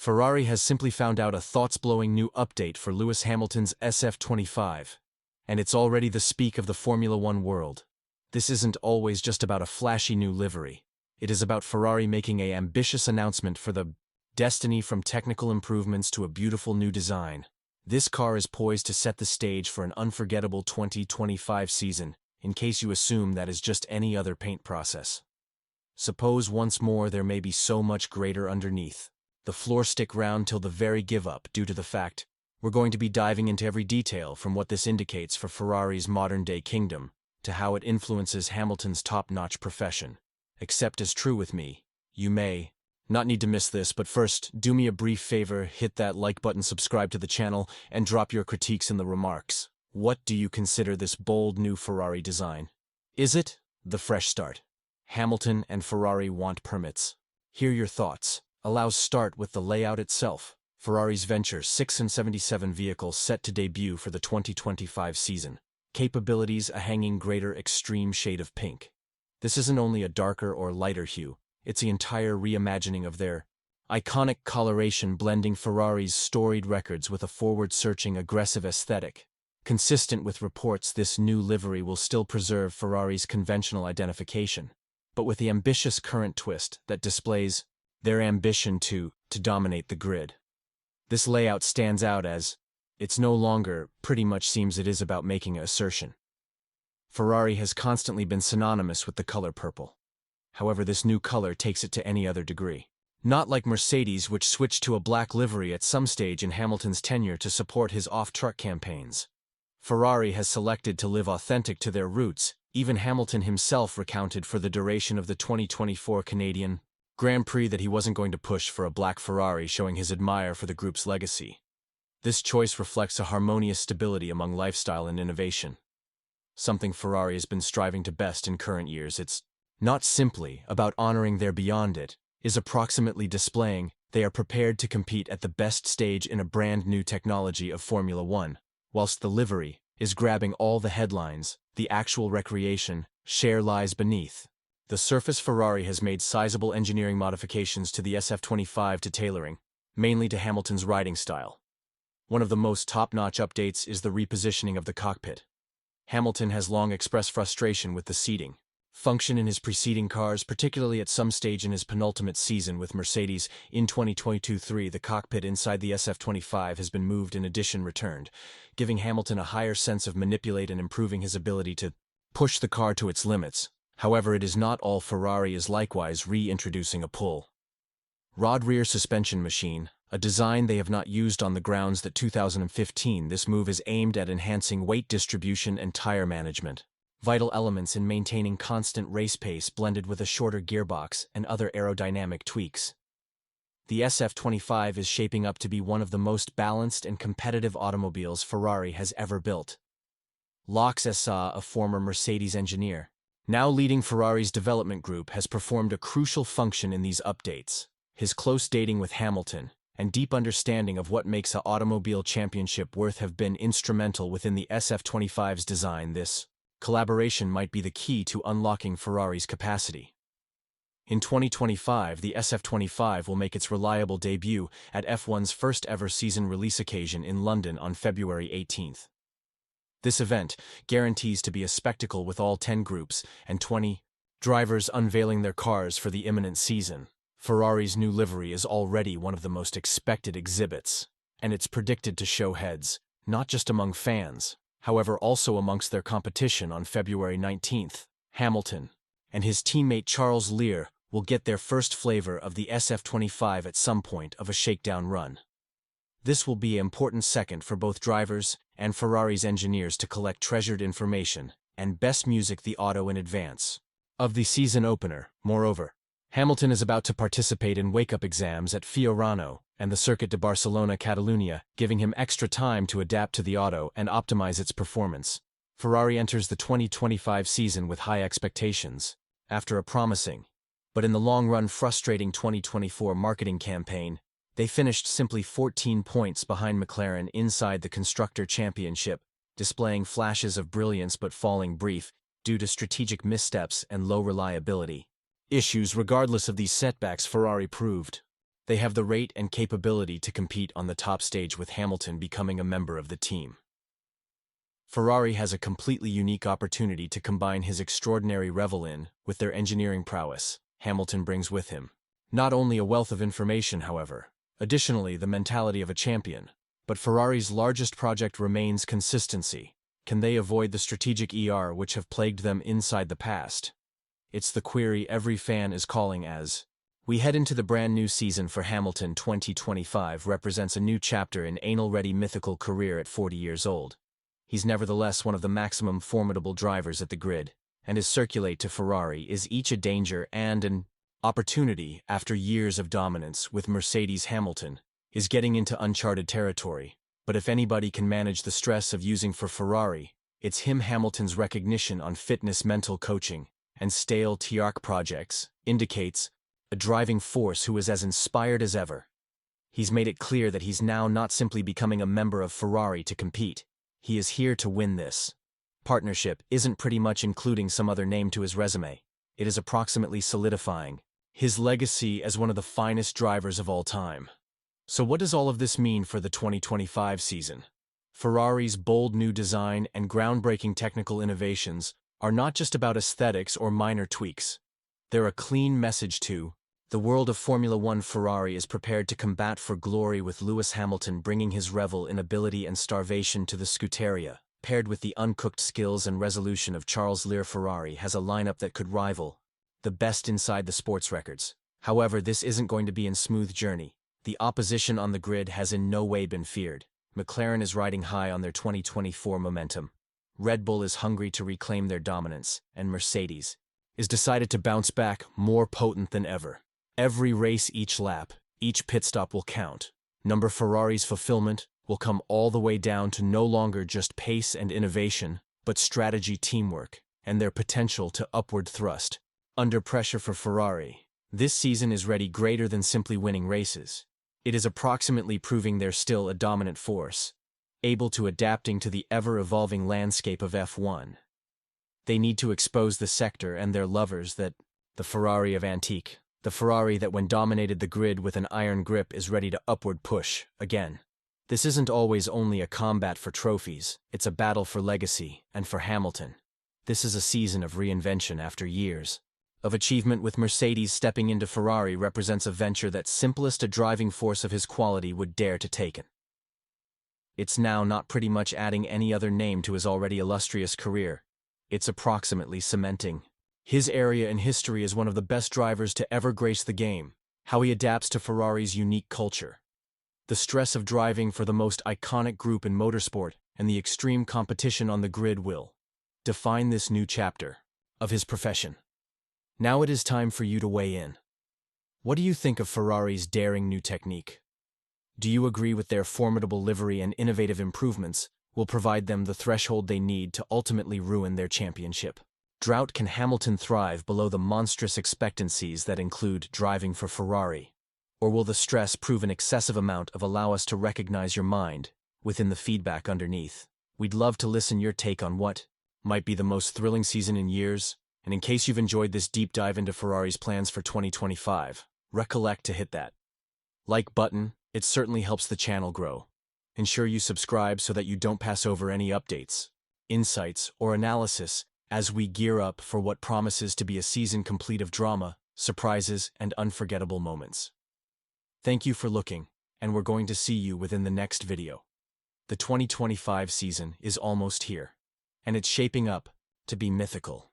Ferrari has simply found out a thoughts-blowing new update for Lewis Hamilton's SF-25, and it's already the speak of the Formula One world. This isn't always just about a flashy new livery. It is about Ferrari making an ambitious announcement for the destiny from technical improvements to a beautiful new design. This car is poised to set the stage for an unforgettable 2025 season, in case you assume that is just any other paint process. Suppose once more there may be so much greater underneath. The floor stick round till the very give up due to the fact we're going to be diving into every detail from what this indicates for Ferrari's modern-day kingdom to how it influences Hamilton's top-notch profession. Accept as true with me, you may not need to miss this, but first, do me a brief favor, hit that like button, subscribe to the channel, and drop your critiques in the remarks. What do you consider this bold new Ferrari design? Is it the fresh start? Hamilton and Ferrari want permits. Hear your thoughts. Allows start with the layout itself. Ferrari's Venture 6 and 77 vehicle set to debut for the 2025 season. Capabilities a hanging greater extreme shade of pink. This isn't only a darker or lighter hue, it's the entire reimagining of their iconic coloration, blending Ferrari's storied records with a forward-searching aggressive aesthetic. Consistent with reports, this new livery will still preserve Ferrari's conventional identification, but with the ambitious current twist that displays their ambition to dominate the grid. This layout stands out as it's no longer pretty much seems it is about making an assertion. Ferrari has constantly been synonymous with the color purple. However, this new color takes it to any other degree. Not like Mercedes, which switched to a black livery at some stage in Hamilton's tenure to support his off-track campaigns. Ferrari has selected to live authentic to their roots. Even Hamilton himself recounted for the duration of the 2024 Canadian Grand Prix that he wasn't going to push for a black Ferrari, showing his admire for the group's legacy. This choice reflects a harmonious stability among lifestyle and innovation. Something Ferrari has been striving to best in current years. It's not simply about honoring their beyond it, is approximately displaying they are prepared to compete at the best stage in a brand new technology of Formula One, whilst the livery is grabbing all the headlines, the actual recreation share lies beneath. The surface. Ferrari has made sizable engineering modifications to the SF-25 to tailoring, mainly to Hamilton's riding style. One of the most top-notch updates is the repositioning of the cockpit. Hamilton has long expressed frustration with the seating function in his preceding cars, particularly at some stage in his penultimate season with Mercedes. In 2022-3, the cockpit inside the SF-25 has been moved, in addition returned, giving Hamilton a higher sense of manipulate and improving his ability to push the car to its limits. However, it is not all. Ferrari is likewise reintroducing a pull rod rear suspension machine, a design they have not used on the grounds that 2015. This move is aimed at enhancing weight distribution and tire management, vital elements in maintaining constant race pace, blended with a shorter gearbox and other aerodynamic tweaks. The SF-25 is shaping up to be one of the most balanced and competitive automobiles Ferrari has ever built. Laux Essa, a former Mercedes engineer, now leading Ferrari's development group, has performed a crucial function in these updates. His close dating with Hamilton and deep understanding of what makes an automobile championship worth have been instrumental within the SF-25's design. This collaboration might be the key to unlocking Ferrari's capacity. In 2025, the SF-25 will make its reliable debut at F1's first ever season release occasion in London on February 18th. This event guarantees to be a spectacle, with all 10 groups and 20 drivers unveiling their cars for the imminent season. Ferrari's new livery is already one of the most expected exhibits, and it's predicted to show heads, not just among fans, however also amongst their competition. On February 19th, Hamilton and his teammate Charles Leclerc will get their first flavor of the SF-25 at some point of a shakedown run. This will be an important second for both drivers and Ferrari's engineers to collect treasured information and best music the auto in advance of the season opener. Moreover, Hamilton is about to participate in wake-up exams at Fiorano and the Circuit de Barcelona Catalunya, giving him extra time to adapt to the auto and optimize its performance. Ferrari enters the 2025 season with high expectations. After a promising, but in the long run frustrating 2024 marketing campaign, they finished simply 14 points behind McLaren inside the Constructor Championship, displaying flashes of brilliance but falling brief due to strategic missteps and low reliability issues. Regardless of these setbacks, Ferrari proved They have the rate and capability to compete on the top stage, with Hamilton becoming a member of the team. Ferrari has a completely unique opportunity to combine his extraordinary revel with their engineering prowess. Hamilton brings with him not only a wealth of information, however, additionally the mentality of a champion, but Ferrari's largest project remains consistency. Can they avoid the strategic errors which have plagued them inside the past? It's the query every fan is calling as we head into the brand new season for Hamilton. 2025 represents a new chapter in Anal-ready mythical career at 40 years old. He's nevertheless one of the maximum formidable drivers at the grid, and his circulate to Ferrari is each a danger and an opportunity. After years of dominance with Mercedes, Hamilton is getting into uncharted territory, but if anybody can manage the stress of using for Ferrari, it's him. Hamilton's recognition on fitness, mental coaching, and stale TRC projects indicates a driving force who is as inspired as ever. He's made it clear that he's now not simply becoming a member of Ferrari to compete. He is here to win. This partnership isn't pretty much including some other name to his resume. It is approximately solidifying his legacy as one of the finest drivers of all time. So what does all of this mean for the 2025 season? Ferrari's bold new design and groundbreaking technical innovations are not just about aesthetics or minor tweaks. They're a clean message to the world of Formula One. Ferrari is prepared to combat for glory, with Lewis Hamilton bringing his revel in ability and starvation to the Scuderia, paired with the uncooked skills and resolution of Charles Leclerc. Ferrari has a lineup that could rival the best inside the sports records. However, this isn't going to be a smooth journey. The opposition on the grid has in no way been feared. McLaren is riding high on their 2024 momentum. Red Bull is hungry to reclaim their dominance, and Mercedes is decided to bounce back, more potent than ever. Every race, each lap, each pit stop will count. Ferrari's fulfillment will come all the way down to no longer just pace and innovation, but strategy, teamwork, and their potential to upward thrust. Under pressure for Ferrari, this season is ready greater than simply winning races. It is approximately proving they're still a dominant force, able to adapting to the ever-evolving landscape of F1. They need to expose the sector and their lovers that the Ferrari of antique, the Ferrari that when dominated the grid with an iron grip is ready to upward push again. This isn't always only a combat for trophies, it's a battle for legacy, and for Hamilton, this is a season of reinvention after years of achievement. With Mercedes stepping into Ferrari represents a venture that simplest a driving force of his quality would dare to take it. It's now not pretty much adding any other name to his already illustrious career. It's approximately cementing his area in history as one of the best drivers to ever grace the game. How he adapts to Ferrari's unique culture, the stress of driving for the most iconic group in motorsport, and the extreme competition on the grid will define this new chapter of his profession. Now it is time for you to weigh in. What do you think of Ferrari's daring new technique? Do you agree with their formidable livery and innovative improvements will provide them the threshold they need to ultimately ruin their championship drought? Can Hamilton thrive below the monstrous expectancies that include driving for Ferrari? Or will the stress prove an excessive amount of allow us to recognize your mind within the feedback underneath? We'd love to listen your take on what might be the most thrilling season in years. And in case you've enjoyed this deep dive into Ferrari's plans for 2025, recollect to hit that like button. It certainly helps the channel grow. Ensure you subscribe so that you don't pass over any updates, insights, or analysis as we gear up for what promises to be a season complete of drama, surprises, and unforgettable moments. Thank you for looking, and we're going to see you within the next video. The 2025 season is almost here, and it's shaping up to be mythical.